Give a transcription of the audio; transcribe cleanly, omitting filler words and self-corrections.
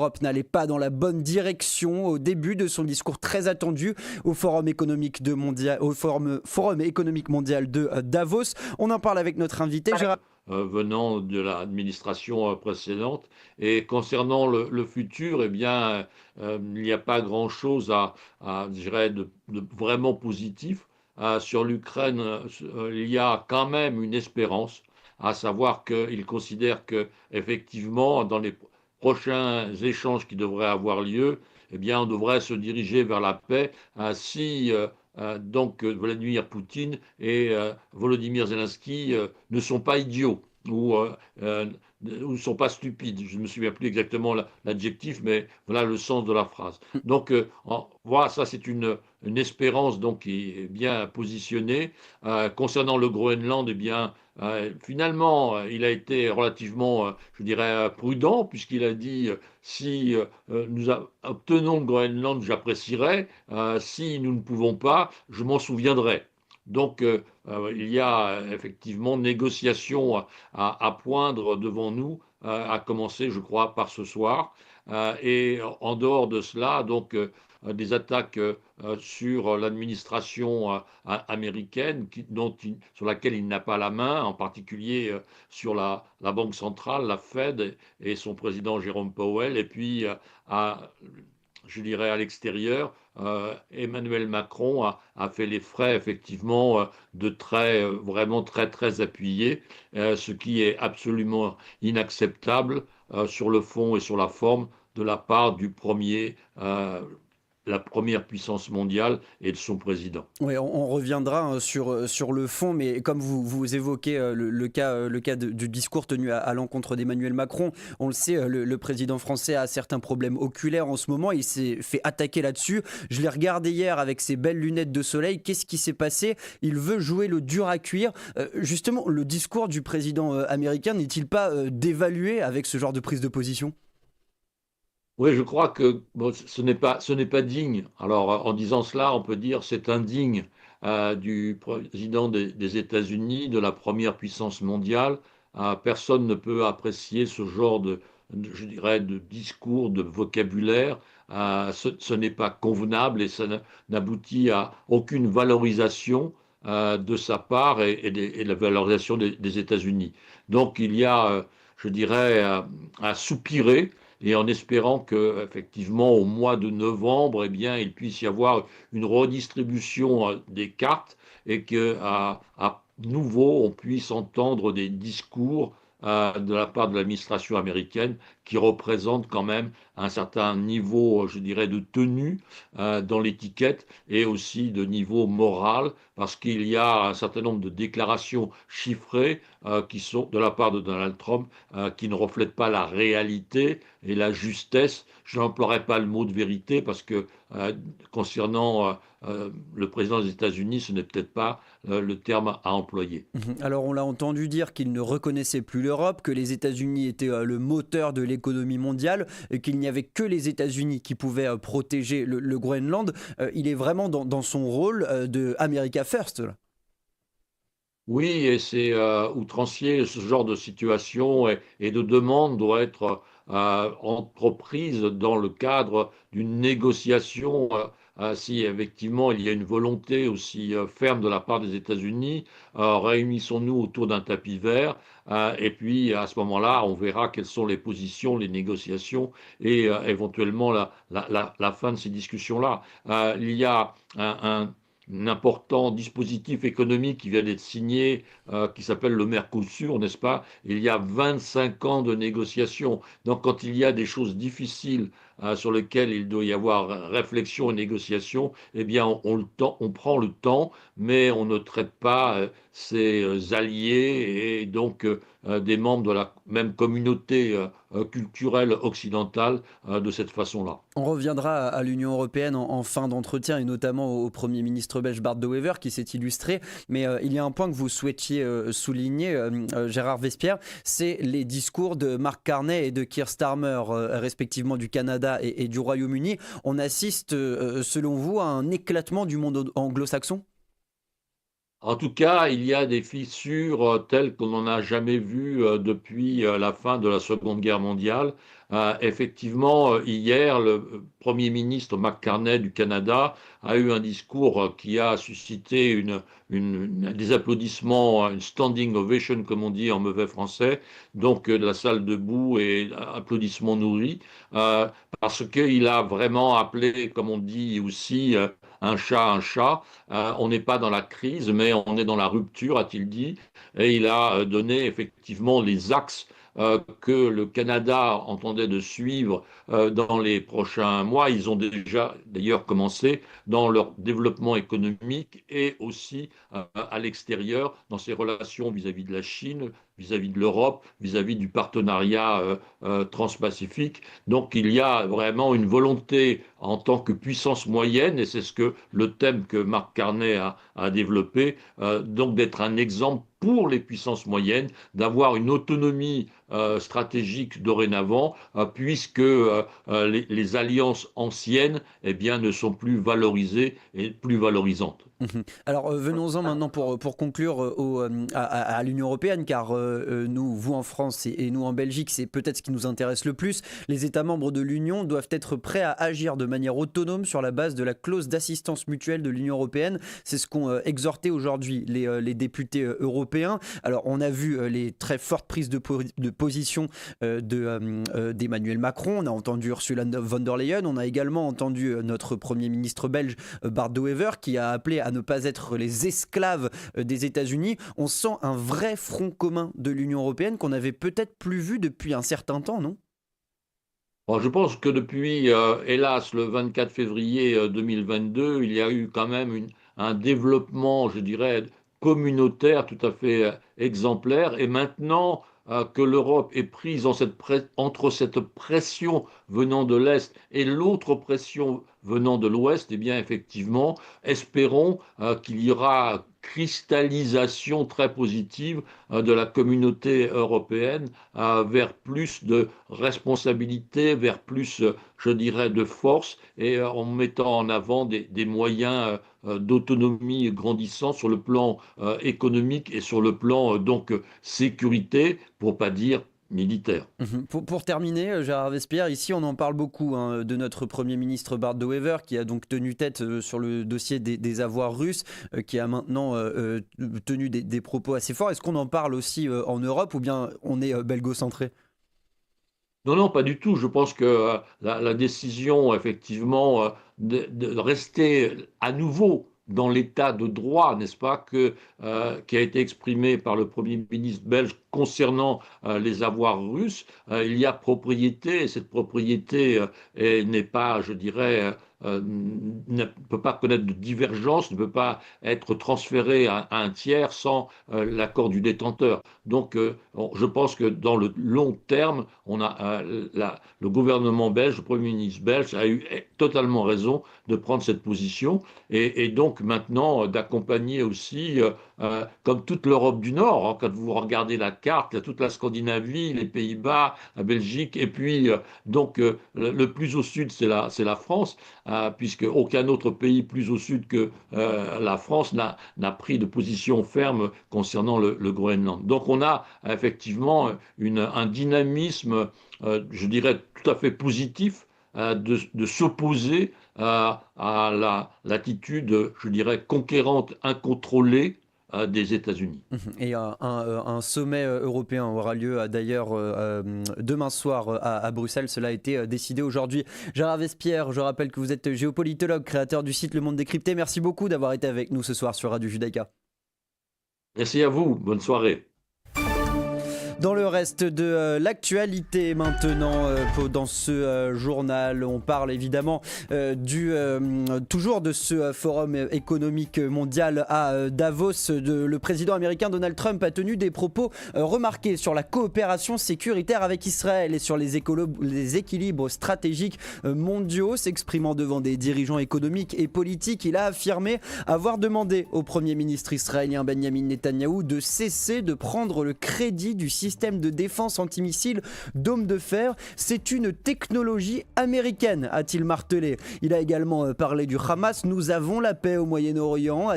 l'Europe n'allait pas dans la bonne direction au début de son discours très attendu au Forum économique mondial de Davos. On en parle avec notre invité, Gérard. Venant de l'administration précédente. Et concernant le futur, eh bien, il n'y a pas grand-chose je dirais, de vraiment positif. Sur l'Ukraine, il y a quand même une espérance, à savoir qu'il considère que, effectivement, dans les prochains échanges qui devraient avoir lieu, eh bien, on devrait se diriger vers la paix si Vladimir Poutine et Volodymyr Zelensky ne sont pas idiots ou ne sont pas stupides. Je ne me souviens plus exactement l'adjectif, mais voilà le sens de la phrase. Donc, voilà, ça c'est une espérance donc qui est bien positionnée. Concernant le Groenland, eh bien, finalement, il a été relativement, je dirais, prudent, puisqu'il a dit si obtenons le Groenland, j'apprécierais. Si nous ne pouvons pas, je m'en souviendrai. Donc, il y a effectivement négociation à poindre devant nous, à commencer, je crois, par ce soir. Et en dehors de cela, donc, des attaques sur l'administration américaine sur laquelle il n'a pas la main, en particulier sur la Banque centrale, la Fed et son président Jérôme Powell, et puis je dirais à l'extérieur, Emmanuel Macron a fait les frais effectivement de vraiment très très appuyés, ce qui est absolument inacceptable sur le fond et sur la forme de la part la première puissance mondiale et de son président. Oui, on reviendra sur le fond, mais comme vous évoquez le cas du discours tenu à l'encontre d'Emmanuel Macron, on le sait, le président français a certains problèmes oculaires en ce moment, il s'est fait attaquer là-dessus. Je l'ai regardé hier avec ses belles lunettes de soleil, qu'est-ce qui s'est passé? Il veut jouer le dur à cuire. Justement, le discours du président américain n'est-il pas dévalué avec ce genre de prise de position? Oui, je crois que bon, ce n'est pas digne. Alors, en disant cela, on peut dire c'est indigne du président des États-Unis, de la première puissance mondiale. Personne ne peut apprécier ce genre je dirais, de discours, de vocabulaire. Ce n'est pas convenable et ça n'aboutit à aucune valorisation de sa part et de la valorisation des États-Unis. Donc, il y a, je dirais, à soupirer et en espérant que, effectivement, au mois de novembre, eh bien, il puisse y avoir une redistribution des cartes et à nouveau, on puisse entendre des discours de la part de l'administration américaine qui représentent quand même un certain niveau, je dirais, de tenue dans l'étiquette et aussi de niveau moral, parce qu'il y a un certain nombre de déclarations chiffrées qui sont de la part de Donald Trump qui ne reflètent pas la réalité et la justesse. Je n'emploierai pas le mot de vérité parce que concernant le président des États-Unis, ce n'est peut-être pas le terme à employer. Alors on l'a entendu dire qu'il ne reconnaissait plus l'Europe, que les États-Unis étaient le moteur de l'économie mondiale, et qu'il n'y avait que les États-Unis qui pouvaient protéger le Groenland. Il est vraiment dans son rôle de America First, là. Oui, et c'est outrancier, ce genre de situation et de demande doit être entreprise dans le cadre d'une négociation. Si effectivement il y a une volonté aussi ferme de la part des États-Unis, réunissons-nous autour d'un tapis vert et puis à ce moment-là, on verra quelles sont les positions, les négociations et éventuellement la fin de ces discussions-là. Il y a un important dispositif économique qui vient d'être signé, qui s'appelle le Mercosur, n'est-ce pas? Il y a 25 ans de négociations. Donc quand il y a des choses difficiles sur lesquelles il doit y avoir réflexion et négociation, eh bien on prend le temps, mais on ne traite pas ses alliés et donc des membres de la même communauté culturelle occidentale de cette façon-là. On reviendra à l'Union européenne en fin d'entretien et notamment au Premier ministre belge Bart De Wever qui s'est illustré. Mais il y a un point que vous souhaitiez souligner, Gérard Vespierre, c'est les discours de Mark Carney et de Keir Starmer, respectivement du Canada et du Royaume-Uni. On assiste, selon vous, à un éclatement du monde anglo-saxon? En tout cas, il y a des fissures telles qu'on n'en a jamais vues depuis la fin de la Seconde Guerre mondiale. Effectivement, hier, le Premier ministre McCartney du Canada a eu un discours qui a suscité des applaudissements, une standing ovation, comme on dit en mauvais français, donc de la salle debout et applaudissements nourris, euh, parce qu'il a vraiment appelé, comme on dit aussi, un chat un chat. On n'est pas dans la crise, mais on est dans la rupture, a-t-il dit. Et il a donné effectivement les axes que le Canada entendait de suivre dans les prochains mois. Ils ont déjà d'ailleurs commencé dans leur développement économique et aussi à l'extérieur, dans ses relations vis-à-vis de la Chine, vis-à-vis de l'Europe, vis-à-vis du partenariat transpacifique. Donc il y a vraiment une volonté en tant que puissance moyenne, et c'est ce que le thème que Marc Carnet a développé, donc d'être un exemple pour les puissances moyennes, d'avoir une autonomie stratégique dorénavant, puisque les alliances anciennes eh bien, ne sont plus valorisées et plus valorisantes. Alors venons-en maintenant pour conclure à l'Union européenne, car nous, vous en France et nous en Belgique, c'est peut-être ce qui nous intéresse le plus. Les États membres de l'Union doivent être prêts à agir de manière autonome sur la base de la clause d'assistance mutuelle de l'Union européenne. C'est ce qu'ont exhorté aujourd'hui les députés européens. Alors on a vu les très fortes prises de position d'Emmanuel Macron, on a entendu Ursula von der Leyen, on a également entendu notre Premier ministre belge Bart De Wever qui a appelé à ne pas être les esclaves des États-Unis. On sent un vrai front commun de l'Union européenne qu'on n'avait peut-être plus vu depuis un certain temps, non? Bon, je pense que depuis, hélas, le 24 février 2022, il y a eu quand même un développement, je dirais, communautaire tout à fait exemplaire. Et maintenant que l'Europe est prise entre cette pression venant de l'Est et l'autre pression venant de l'Ouest, eh bien, effectivement, espérons qu'il y aura cristallisation très positive de la communauté européenne vers plus de responsabilité, vers plus, je dirais, de force, et en mettant en avant des moyens d'autonomie grandissant sur le plan économique et sur le plan donc sécurité, pour pas dire militaire. Pour terminer, Gérard Vespierre, ici on en parle beaucoup hein, de notre Premier ministre Bart De Wever qui a donc tenu tête sur le dossier des avoirs russes, qui a maintenant tenu des propos assez forts. Est-ce qu'on en parle aussi en Europe ou bien on est belgo-centré? Non, non, pas du tout. Je pense que la décision, effectivement, de rester à nouveau dans l'état de droit, n'est-ce pas, qui a été exprimé par le Premier ministre belge concernant les avoirs russes, il y a propriété, et cette propriété n'est pas, je dirais, ne peut pas connaître de divergence, ne peut pas être transférée à un tiers sans l'accord du détenteur. Donc, je pense que dans le long terme, le gouvernement belge, le Premier ministre belge a eu totalement raison de prendre cette position et donc maintenant d'accompagner aussi, comme toute l'Europe du Nord, hein, quand vous regardez la carte, il y a toute la Scandinavie, les Pays-Bas, la Belgique, et puis donc le plus au sud, c'est la France, puisque aucun autre pays plus au sud que la France n'a pris de position ferme concernant le Groenland. Donc on a effectivement un dynamisme, je dirais, tout à fait positif de s'opposer à l'attitude, je dirais, conquérante, incontrôlée des États-Unis. Et un sommet européen aura lieu d'ailleurs demain soir à Bruxelles. Cela a été décidé aujourd'hui. Gérard Vespierre, je rappelle que vous êtes géopolitologue, créateur du site Le Monde Décrypté. Merci beaucoup d'avoir été avec nous ce soir sur Radio Judaïka. Merci à vous, bonne soirée. Dans le reste de l'actualité maintenant, dans ce journal, on parle évidemment toujours de ce forum économique mondial à Davos. Le président américain Donald Trump a tenu des propos remarqués sur la coopération sécuritaire avec Israël et sur les équilibres stratégiques mondiaux. S'exprimant devant des dirigeants économiques et politiques, il a affirmé avoir demandé au Premier ministre israélien Benjamin Netanyahou de cesser de prendre le crédit du système de défense antimissile Dôme de fer. C'est une technologie américaine, a-t-il martelé. Il a également parlé du Hamas. Nous avons la paix au Moyen-Orient,